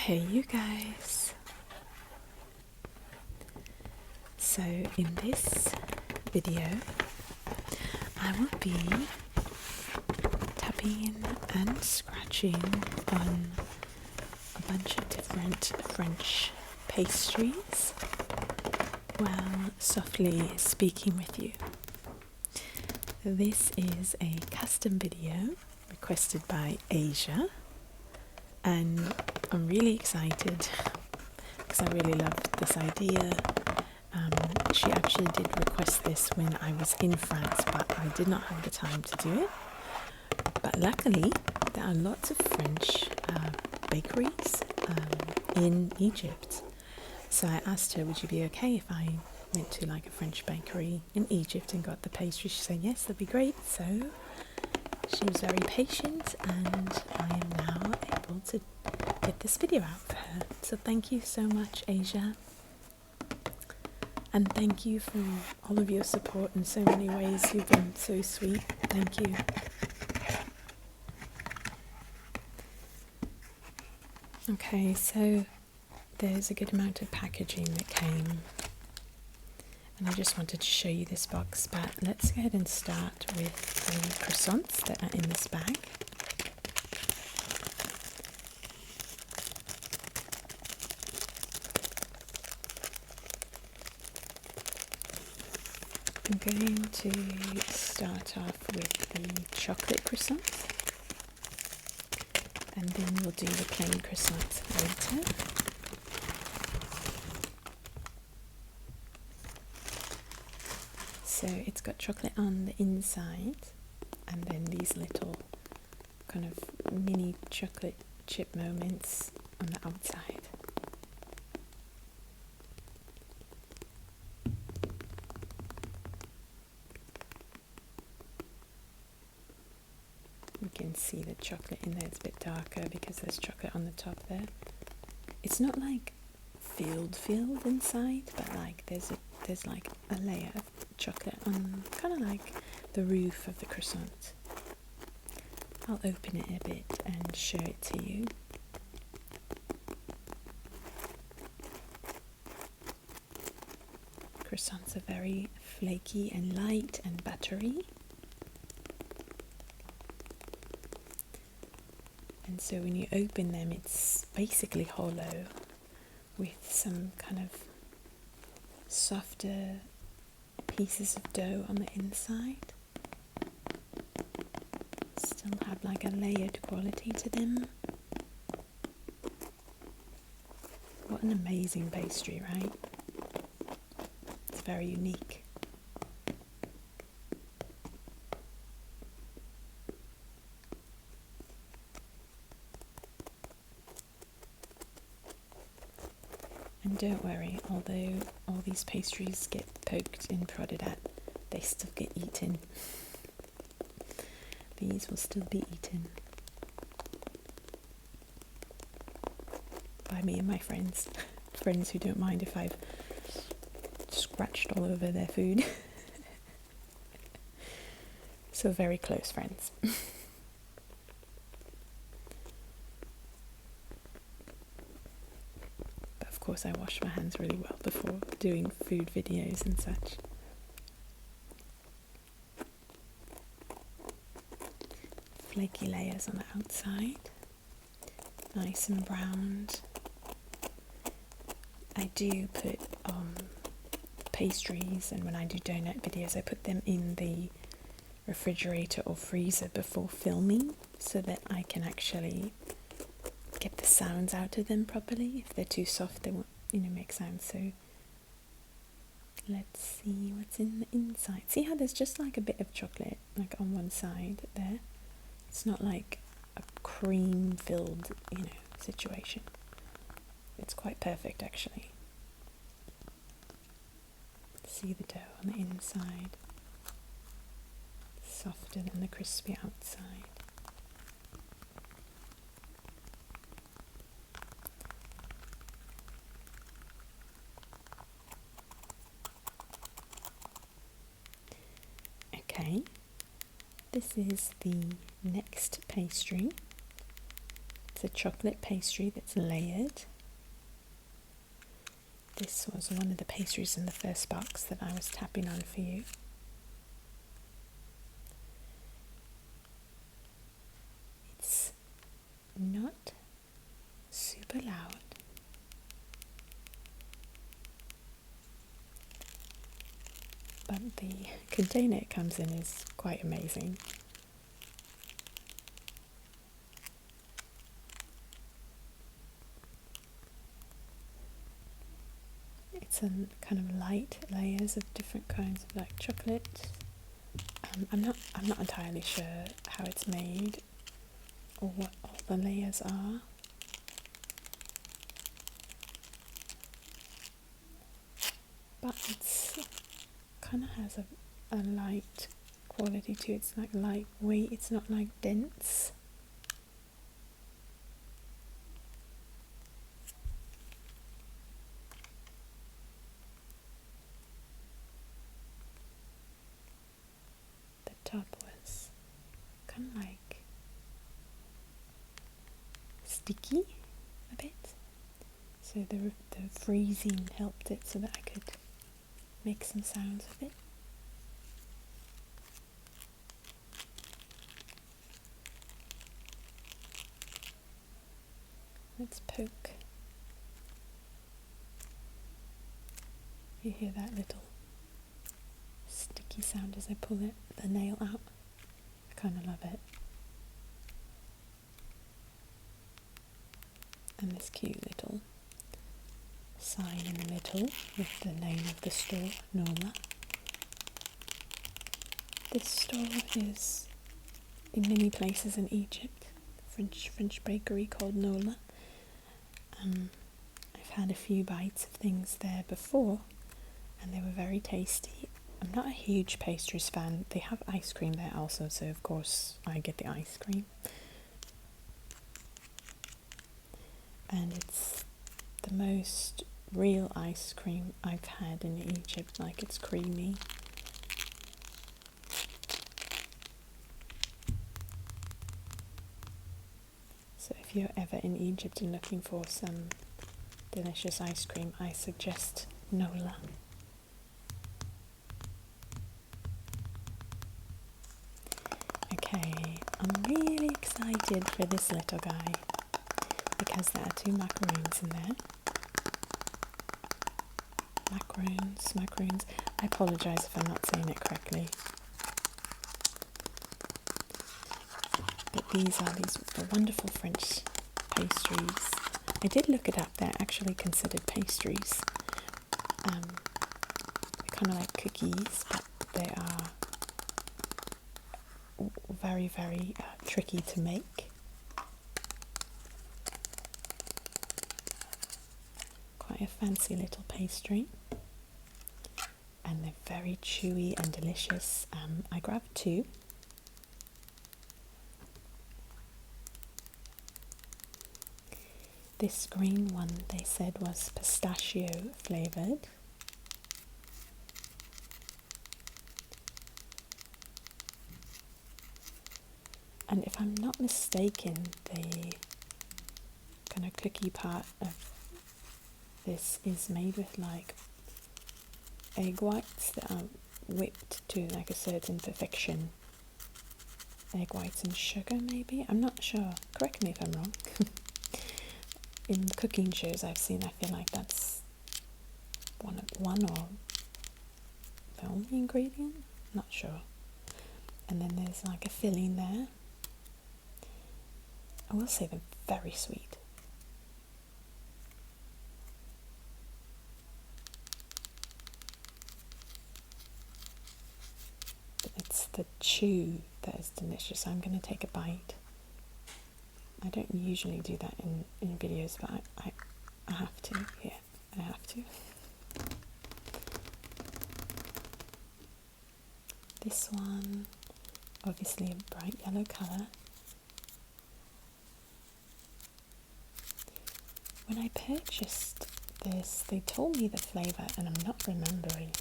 Hey you guys. So in this video I will be tapping and scratching on a bunch of different French pastries while softly speaking with you. This is a custom video requested by Asia, and I'm really excited because I really loved this idea. She actually did request this when I was in France, but I did not have the time to do it. But luckily, there are lots of French bakeries in Egypt. So I asked her, would you be okay if I went to like a French bakery in Egypt and got the pastry? She said, yes, that'd be great. So she was very patient, and I am now able to get this video out for her. So thank you so much, Asia. And thank you for all of your support in so many ways. You've been so sweet. Thank you. Okay, so there's a good amount of packaging that came, and I just wanted to show you this box, but let's go ahead and start with the croissants that are in this bag. I'm going to start off with the chocolate croissants, and then we'll do the plain croissants later. So it's got chocolate on the inside, and then these little kind of mini chocolate chip moments on the outside. You can see the chocolate in there. It's a bit darker because there's chocolate on the top there. It's not like filled inside, but like there's like a layer of chocolate on kind of like the roof of the croissant. I'll open it a bit and show it to you. Croissants are very flaky and light and buttery. And so when you open them, it's basically hollow with some kind of softer pieces of dough on the inside. Still have like a layered quality to them. What an amazing pastry, right? It's very unique. And don't worry, although all these pastries get poked and prodded at, they still get eaten. These will still be eaten by me and my friends. Friends who don't mind if I've scratched all over their food. So very close friends. Of course, I wash my hands really well before doing food videos and such. Flaky layers on the outside, nice and browned. I do put pastries, and when I do donut videos I put them in the refrigerator or freezer before filming so that I can actually get the sounds out of them properly. If they're too soft, they won't, make sounds. So let's see what's in the inside. See how there's just like a bit of chocolate like on one side there. It's not like a cream filled, situation. It's quite perfect actually. See the dough on the inside, softer than the crispy outside. Okay, this is the next pastry. It's a chocolate pastry that's layered. This was one of the pastries in the first box that I was tapping on for you. It's not super loud, but the container it comes in is quite amazing. It's a kind of light layers of different kinds of like chocolate. I'm not entirely sure how it's made or what all the layers are. But it's kind of has a light quality to it. It's like lightweight, it's not like dense. The top was kind of like sticky a bit. So the freezing helped it so that I could make some sounds with it. Let's poke. You hear that little sticky sound as I pull the nail out. I kind of love it. And this cute little sign in the middle with the name of the store, Nola. This store is in many places in Egypt, French bakery called Nola. I've had a few bites of things there before and they were very tasty. I'm not a huge pastries fan. They have ice cream there also, so of course I get the ice cream. And it's the most real ice cream I've had in Egypt, like it's creamy. So if you're ever in Egypt and looking for some delicious ice cream, I suggest Nola. Okay, I'm really excited for this little guy because there are 2 macarons in there. Macarons. I apologise if I'm not saying it correctly. But these are the wonderful French pastries. I did look it up, they're actually considered pastries. They're kind of like cookies, but they are very, very tricky to make. Quite a fancy little pastry. And they're very chewy and delicious. I grabbed 2. This green one they said was pistachio flavoured. And if I'm not mistaken, the kind of cookie part of this is made with like egg whites that are whipped to like a certain perfection. Egg whites and sugar maybe? I'm not sure. Correct me if I'm wrong. In cooking shows I've seen, I feel like that's one or the only ingredient. Not sure. And then there's like a filling there. I will say they're very sweet. It's the chew that is delicious. I'm going to take a bite. I don't usually do that in videos, but I have to. Yeah, I have to. This one, obviously a bright yellow colour. When I purchased this, they told me the flavour and I'm not remembering.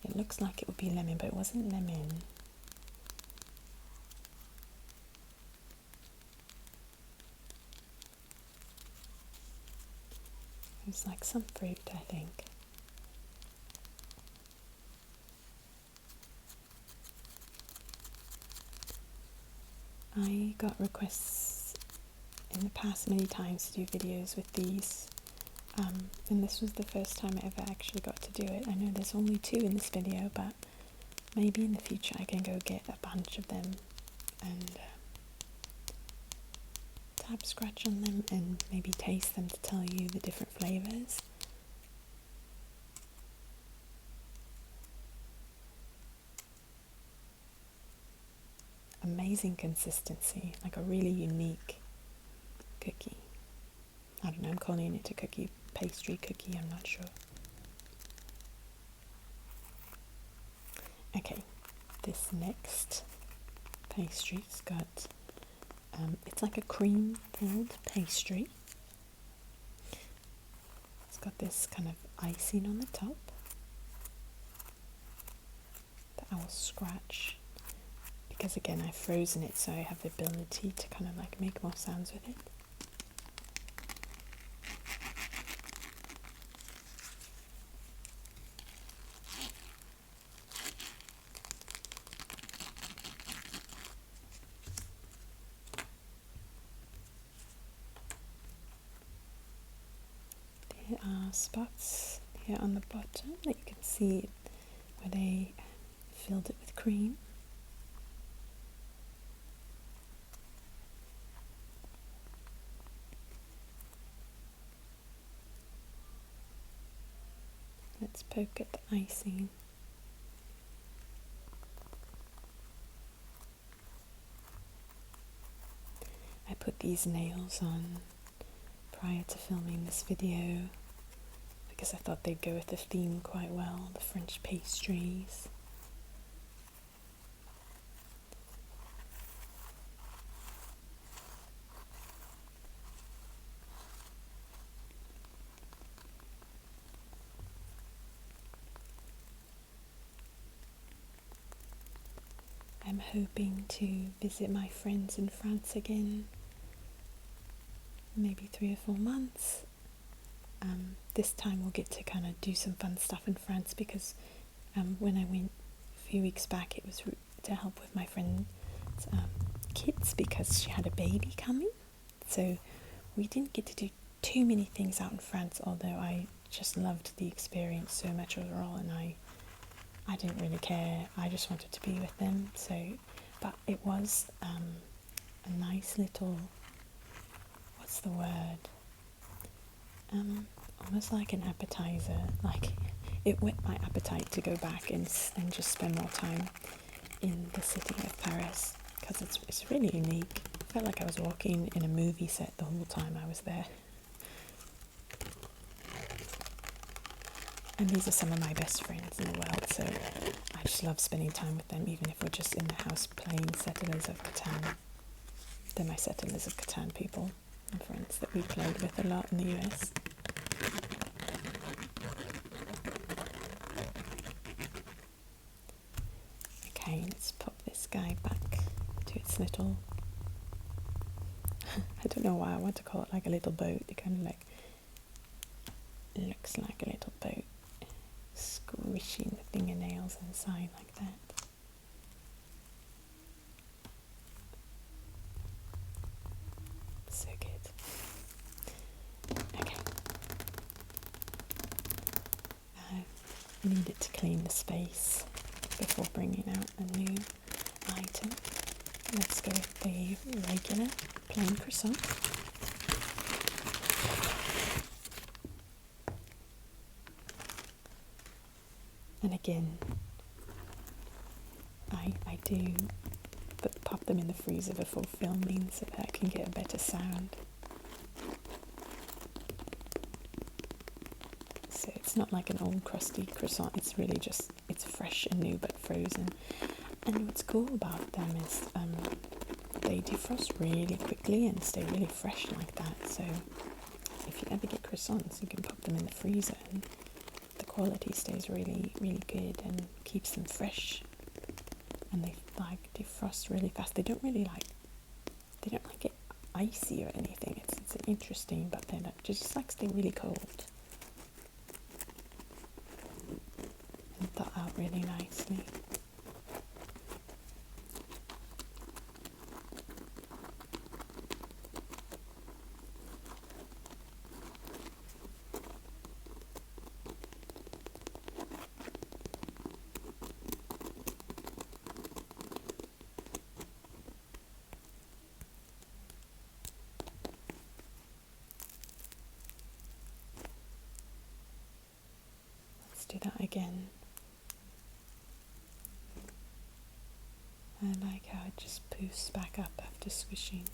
It looks like it would be lemon, but it wasn't lemon. It's like some fruit, I think. I got requests in the past many times to do videos with these, and this was the first time I ever actually got to do it. I know there's only 2 in this video, but maybe in the future I can go get a bunch of them and tap scratch on them and maybe taste them to tell you the different flavours. Amazing consistency, like a really unique cookie. I don't know, I'm calling it a cookie, pastry cookie, I'm not sure. Okay, this next pastry's got, it's like a cream-filled pastry. It's got this kind of icing on the top that I will scratch, because again I've frozen it so I have the ability to kind of like make more sounds with it. There are spots here on the bottom that you can see where they filled it with cream. Let's poke at the icing. I put these nails on prior to filming this video because I thought they'd go with the theme quite well, the French pastries. I'm hoping to visit my friends in France again, maybe 3 or 4 months. This time we'll get to kind of do some fun stuff in France, because when I went a few weeks back it was to help with my friend's kids because she had a baby coming. So we didn't get to do too many things out in France, although I just loved the experience so much overall, and I didn't really care. I just wanted to be with them. So, but it was a nice little, what's the word? Almost like an appetizer. Like, it whet my appetite to go back and just spend more time in the city of Paris, because it's really unique. I felt like I was walking in a movie set the whole time I was there. And these are some of my best friends in the world, so I just love spending time with them, even if we're just in the house playing Settlers of Catan. They're my Settlers of Catan people and friends that we played with a lot in the US. Okay, let's pop this guy back to its little, I don't know why I want to call it like a little boat. It kind of like looks like a little boat, squishing the fingernails inside like that. So good. Okay. I needed to clean the space before bringing out a new item. Let's go with the regular plain croissant. And again, I do pop them in the freezer before filming so that I can get a better sound. So it's not like an old crusty croissant, it's really just, it's fresh and new but frozen. And what's cool about them is they defrost really quickly and stay really fresh like that. So if you ever get croissants, you can pop them in the freezer and the quality stays really, really good and keeps them fresh. And they like defrost really fast. They don't get icy or anything. It's interesting, but they just like stay really cold. me. Let's do that again. I like how it just poofs back up after squishing.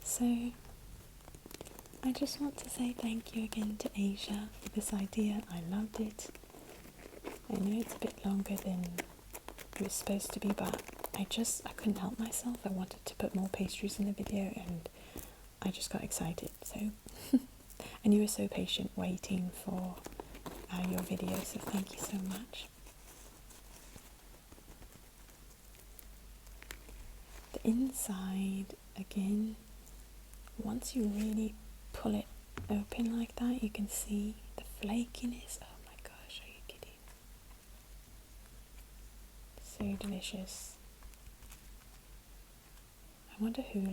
So, I just want to say thank you again to Asia for this idea. I loved it. I know it's a bit longer than it was supposed to be, but I couldn't help myself. I wanted to put more pastries in the video and I just got excited. So, and you were so patient waiting for your video, so thank you so much. The inside, again, once you really pull it open like that, you can see the flakiness. Oh my gosh, are you kidding? So delicious. I wonder who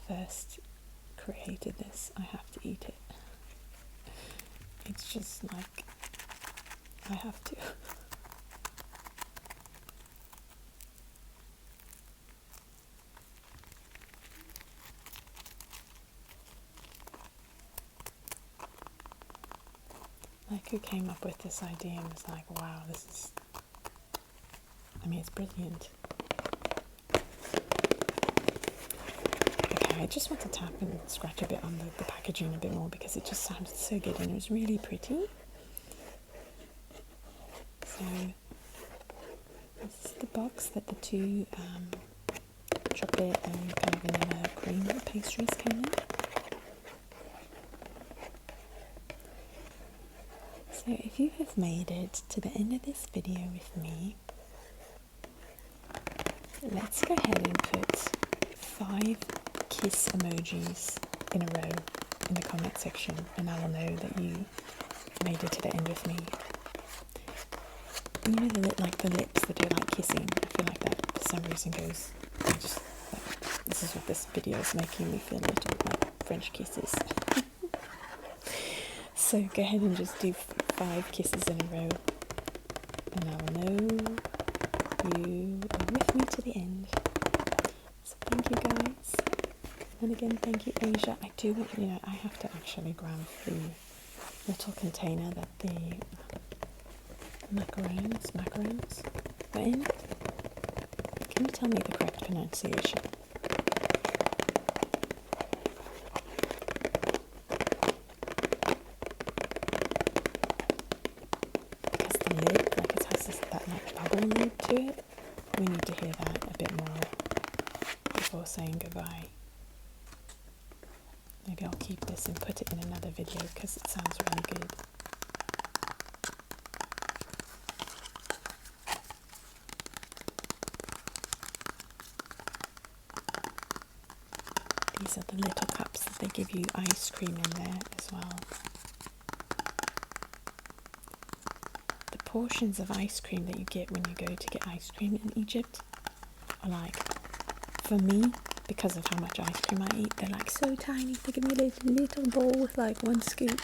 first created this. I have to eat it. It's just I have to. Who came up with this idea and was like, wow, it's brilliant. Okay, I just want to tap and scratch a bit on the packaging a bit more because it just sounded so good and it was really pretty. So, this is the box that the two chocolate and kind of vanilla cream pastries came in. So if you have made it to the end of this video with me, let's go ahead and put 5 kiss emojis in a row in the comment section and I will know that you made it to the end with me. You know the lips that are like kissing, I feel like that for some reason goes, this is what this video is making me feel, little like French kisses. So go ahead and just do 5 kisses in a row and I will know you are with me to the end. So thank you guys. And again, thank you Asia. I do want, I have to actually grab the little container that the macarons were in. Can you tell me the correct pronunciation? Lid to it. We need to hear that a bit more before saying goodbye. Maybe I'll keep this and put it in another video because it sounds really good. These are the little cups that they give you ice cream in there as well. Portions of ice cream that you get when you go to get ice cream in Egypt are for me, because of how much ice cream I eat, they're so tiny. They give me this little bowl with 1 scoop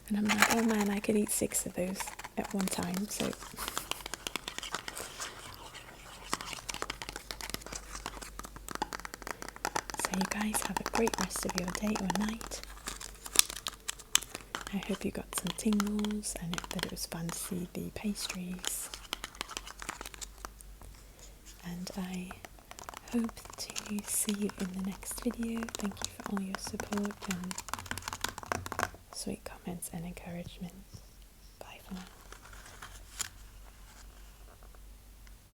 and I'm like, oh man, I could eat 6 of those at one time. So you guys have a great rest of your day or night. I hope you got some tingles and that it was fun to see the pastries. And I hope to see you in the next video. Thank you for all your support and sweet comments and encouragement.